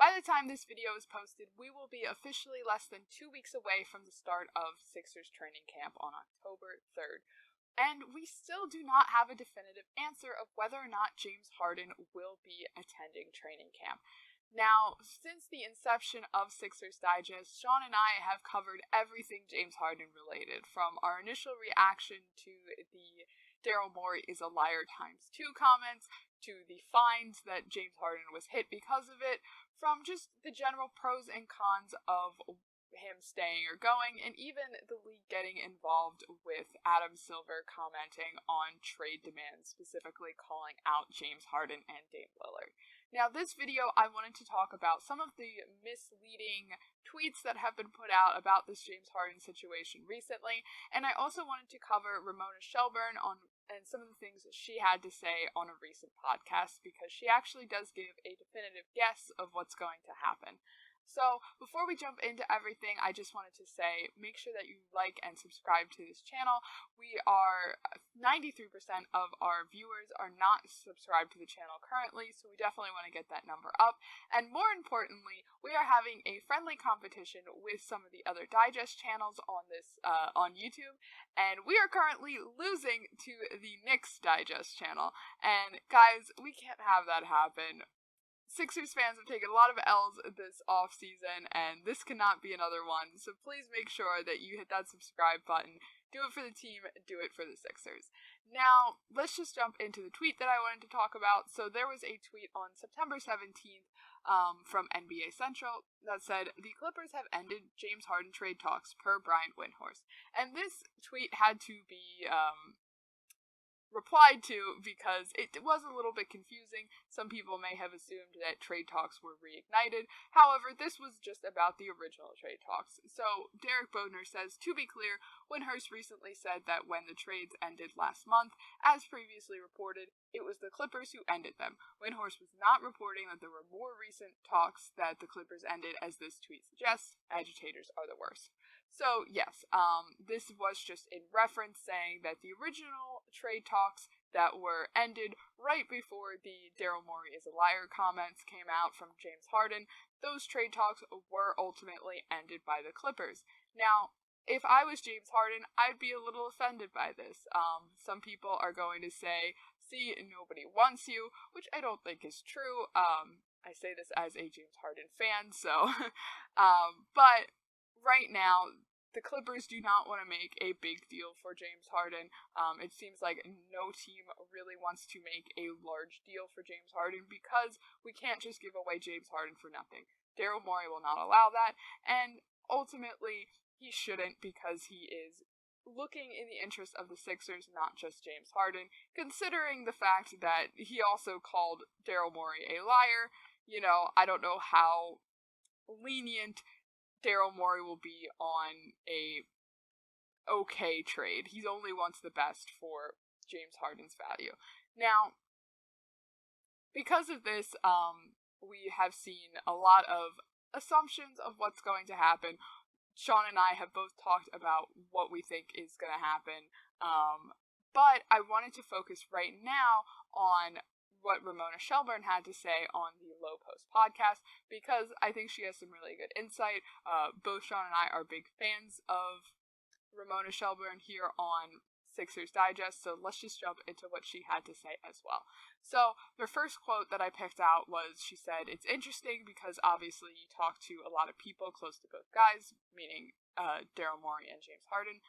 by the time this video is posted, we will be officially less than 2 weeks away from the start of Sixers training camp on October 3rd. And we still do not have a definitive answer of whether or not James Harden will be attending training camp. Now, since the inception of Sixers Digest, Sean and I have covered everything James Harden related, from our initial reaction to the Daryl Morey is a liar ×2 comments, to the fines that James Harden was hit because of it, from just the general pros and cons of him staying or going, and even the league getting involved with Adam Silver commenting on trade demands, specifically calling out James Harden and Dame Lillard. Now, this video, I wanted to talk about some of the misleading tweets that have been put out about this James Harden situation recently, and I also wanted to cover Ramona Shelburne and some of the things that she had to say on a recent podcast, because she actually does give a definitive guess of what's going to happen. So, before we jump into everything, I just wanted to say, make sure that you like and subscribe to this channel. 93% of our viewers are not subscribed to the channel currently, so we definitely want to get that number up. And more importantly, we are having a friendly competition with some of the other digest channels on YouTube, and we are currently losing to the Knicks Digest channel. And guys, we can't have that happen. Sixers fans have taken a lot of L's this offseason, and this cannot be another one, so please make sure that you hit that subscribe button. Do it for the team, do it for the Sixers. Now, let's just jump into the tweet that I wanted to talk about. So there was a tweet on September 17th from NBA Central that said, "The Clippers have ended James Harden trade talks per Brian Windhorst." And this tweet had to be replied to because it was a little bit confusing. Some people may have assumed that trade talks were reignited. However, this was just about the original trade talks. So Derek Bodner says, "To be clear, Windhorst recently said that when the trades ended last month, as previously reported, it was the Clippers who ended them. Windhorst was not reporting that there were more recent talks that the Clippers ended, as this tweet suggests. Agitators are the worst." So, yes, this was just in reference saying that the original trade talks that were ended right before the Daryl Morey is a liar comments came out from James Harden, those trade talks were ultimately ended by the Clippers. Now, if I was James Harden, I'd be a little offended by this. Some people are going to say, "See, nobody wants you," which I don't think is true. I say this as a James Harden fan, so, but right now, the Clippers do not want to make a big deal for James Harden. It seems like no team really wants to make a large deal for James Harden, because we can't just give away James Harden for nothing. Daryl Morey will not allow that, and ultimately, he shouldn't, because he is looking in the interest of the Sixers, not just James Harden, considering the fact that he also called Daryl Morey a liar. You know, I don't know how lenient Daryl Morey will be on a okay trade. He only wants the best for James Harden's value. Now, because of this, we have seen a lot of assumptions of what's going to happen. Sean and I have both talked about what we think is going to happen, but I wanted to focus right now on what Ramona Shelburne had to say on the Low Post podcast, because I think she has some really good insight. Both Sean and I are big fans of Ramona Shelburne here on Sixers Digest, so let's just jump into what she had to say as well. So, the first quote that I picked out was, she said, "It's interesting because obviously you talk to a lot of people close to both guys," meaning Daryl Morey and James Harden.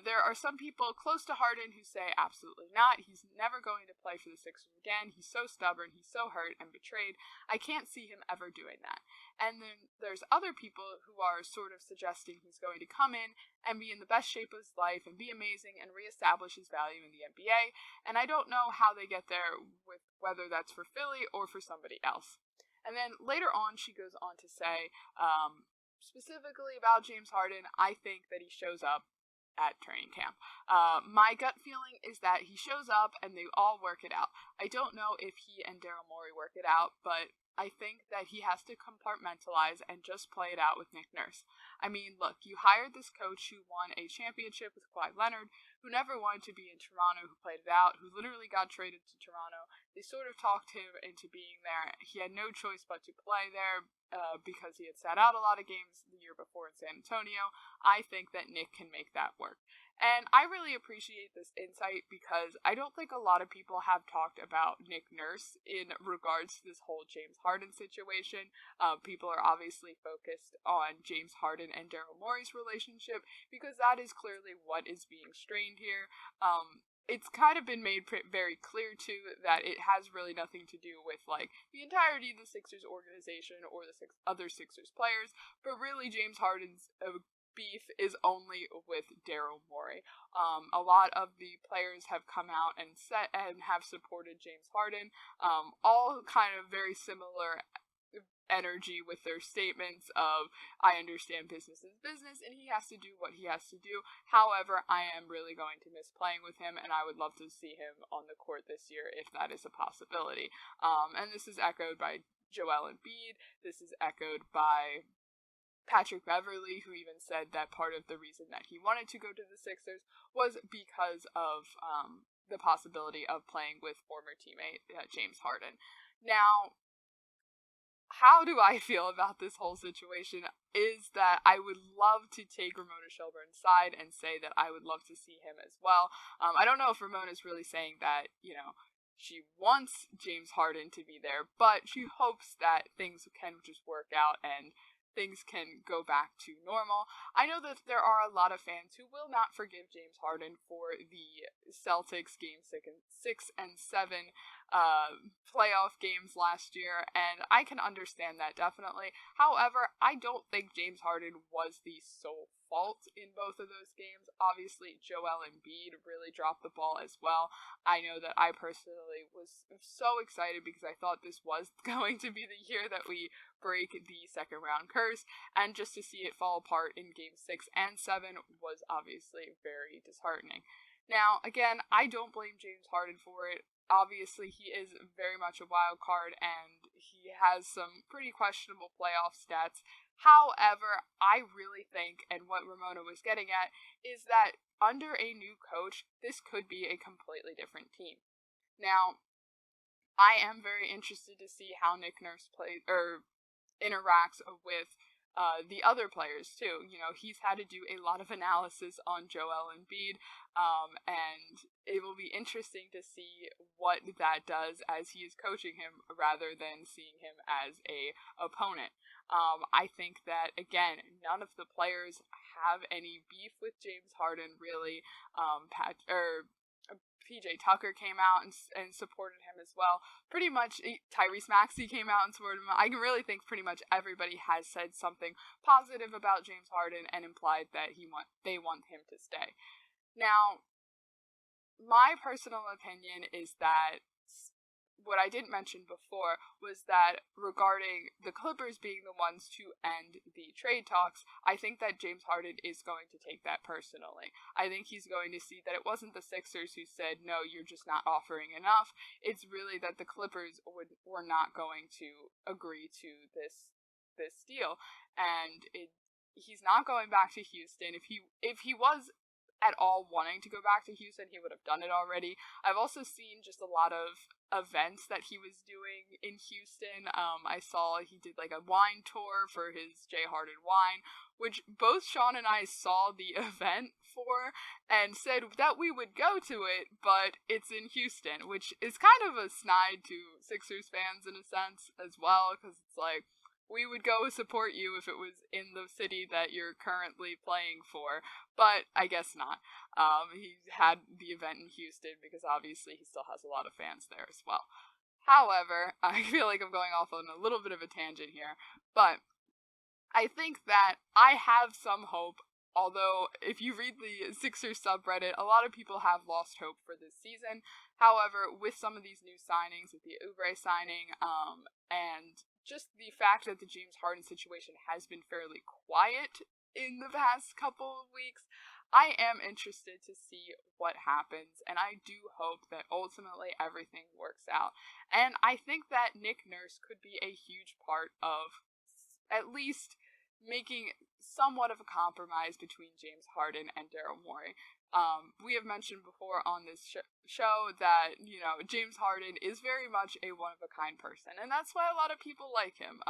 "There are some people close to Harden who say absolutely not. He's never going to play for the Sixers again. He's so stubborn. He's so hurt and betrayed. I can't see him ever doing that." And then there's other people who are sort of suggesting he's going to come in and be in the best shape of his life and be amazing and reestablish his value in the NBA. And I don't know how they get there, with whether that's for Philly or for somebody else. And then later on, she goes on to say, specifically about James Harden, "I think that he shows up at training camp. My gut feeling is that he shows up and they all work it out. I don't know if he and Daryl Morey work it out, but I think that he has to compartmentalize and just play it out with Nick Nurse. I mean, look, you hired this coach who won a championship with Kawhi Leonard, who never wanted to be in Toronto, who played it out, who literally got traded to Toronto. They sort of talked him into being there. He had no choice but to play there because he had sat out a lot of games the year before in San Antonio. I think that Nick can make that work. And I really appreciate this insight because I don't think a lot of people have talked about Nick Nurse in regards to this whole James Harden situation. People are obviously focused on James Harden and Daryl Morey's relationship because that is clearly what is being strained here. It's kind of been made very clear, too, that it has really nothing to do with, like, the entirety of the Sixers organization or the other Sixers players, but really James Harden's beef is only with Daryl Morey. A lot of the players have come out and have supported James Harden, all kind of very similar energy with their statements of, I understand business is business and he has to do what he has to do. However, I am really going to miss playing with him and I would love to see him on the court this year if that is a possibility. And this is echoed by Joel Embiid. This is echoed by Patrick Beverley, who even said that part of the reason that he wanted to go to the Sixers was because of the possibility of playing with former teammate James Harden. Now, how do I feel about this whole situation is that I would love to take Ramona Shelburne's side and say that I would love to see him as well. I don't know if Ramona's really saying that, she wants James Harden to be there, but she hopes that things can just work out and things can go back to normal. I know that there are a lot of fans who will not forgive James Harden for the Celtics game 6 and 7 playoff games last year, and I can understand that definitely. However, I don't think James Harden was the sole fault in both of those games. Obviously, Joel Embiid really dropped the ball as well. I know that I personally was so excited because I thought this was going to be the year that we break the second round curse, and just to see it fall apart in game 6 and 7 was obviously very disheartening. Now, again, I don't blame James Harden for it. Obviously, he is very much a wild card, and he has some pretty questionable playoff stats. However, I really think, and what Ramona was getting at, is that under a new coach, this could be a completely different team. Now, I am very interested to see how Nick Nurse plays, or interacts with the other players too. He's had to do a lot of analysis on Joel Embiid, and it will be interesting to see what that does as he is coaching him rather than seeing him as a opponent. I think that, again, none of the players have any beef with James Harden, really. PJ Tucker came out and supported him as well. Pretty much, Tyrese Maxey came out and supported him. I can really think pretty much everybody has said something positive about James Harden and implied that they want him to stay. Now, my personal opinion is that what I didn't mention before was that regarding the Clippers being the ones to end the trade talks, I think that James Harden is going to take that personally. I think he's going to see that it wasn't the Sixers who said, no, you're just not offering enough. It's really that the Clippers were not going to agree to this deal. And he's not going back to Houston. If he was at all wanting to go back to Houston, he would have done it already. I've also seen just a lot of events that he was doing in Houston. I saw he did like a wine tour for his J. Harden wine, which both Sean and I saw the event for and said that we would go to it, but it's in Houston, which is kind of a snide to Sixers fans in a sense as well, because it's like, we would go support you if it was in the city that you're currently playing for, but I guess not. He had the event in Houston because obviously he still has a lot of fans there as well. However, I feel like I'm going off on a little bit of a tangent here, but I think that I have some hope. Although, if you read the Sixers subreddit, a lot of people have lost hope for this season. However, with some of these new signings, with the Oubre signing, and just the fact that the James Harden situation has been fairly quiet in the past couple of weeks, I am interested to see what happens, and I do hope that ultimately everything works out. And I think that Nick Nurse could be a huge part of at least making somewhat of a compromise between James Harden and Daryl Morey. We have mentioned before on this show that, James Harden is very much a one-of-a-kind person, and that's why a lot of people like him.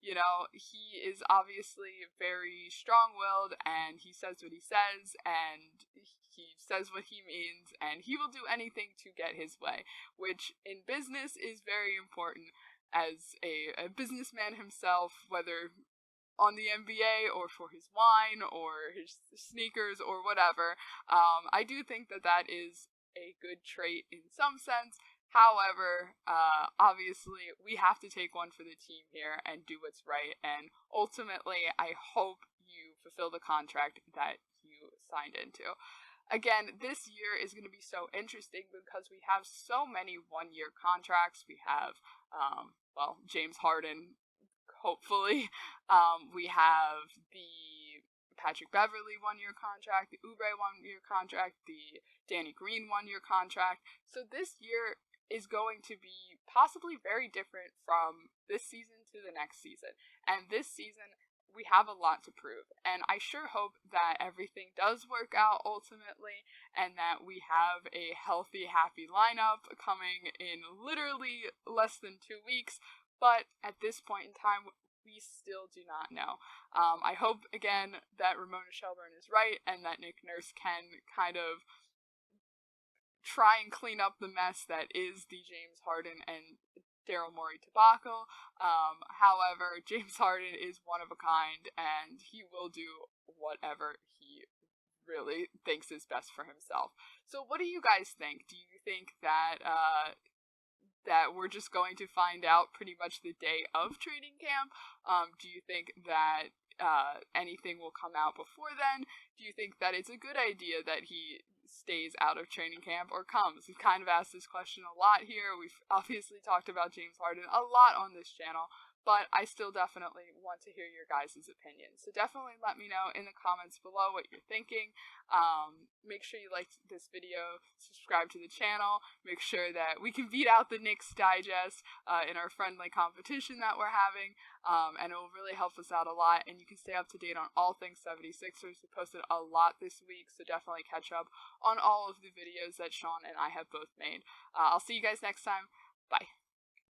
He is obviously very strong-willed, and he says what he says, and he says what he means, and he will do anything to get his way, which in business is very important. As a businessman himself, whether on the NBA or for his wine or his sneakers or whatever, I do think that is a good trait in some sense. However, obviously, we have to take one for the team here and do what's right. And ultimately, I hope you fulfill the contract that you signed into. Again, this year is going to be so interesting because we have so many one-year contracts. We have, James Harden, hopefully. We have the Patrick Beverley one-year contract, the Oubre one-year contract, the Danny Green one-year contract. So this year is going to be possibly very different from this season to the next season. And this season, we have a lot to prove. And I sure hope that everything does work out ultimately, and that we have a healthy, happy lineup coming in literally less than 2 weeks. But at this point in time, we still do not know. I hope, again, that Ramona Shelburne is right and that Nick Nurse can kind of try and clean up the mess that is the James Harden and Daryl Morey debacle. However, James Harden is one of a kind, and he will do whatever he really thinks is best for himself. So what do you guys think? Do you think that that we're just going to find out pretty much the day of training camp? Do you think that anything will come out before then? Do you think that it's a good idea that he stays out of training camp or comes? We've kind of asked this question a lot here. We've obviously talked about James Harden a lot on this channel, but I still definitely want to hear your guys' opinions. So definitely let me know in the comments below what you're thinking. Make sure you like this video, subscribe to the channel, make sure that we can beat out the Knicks Digest in our friendly competition that we're having, and it will really help us out a lot, and you can stay up to date on all things 76ers. We posted a lot this week, so definitely catch up on all of the videos that Sean and I have both made. I'll see you guys next time. Bye.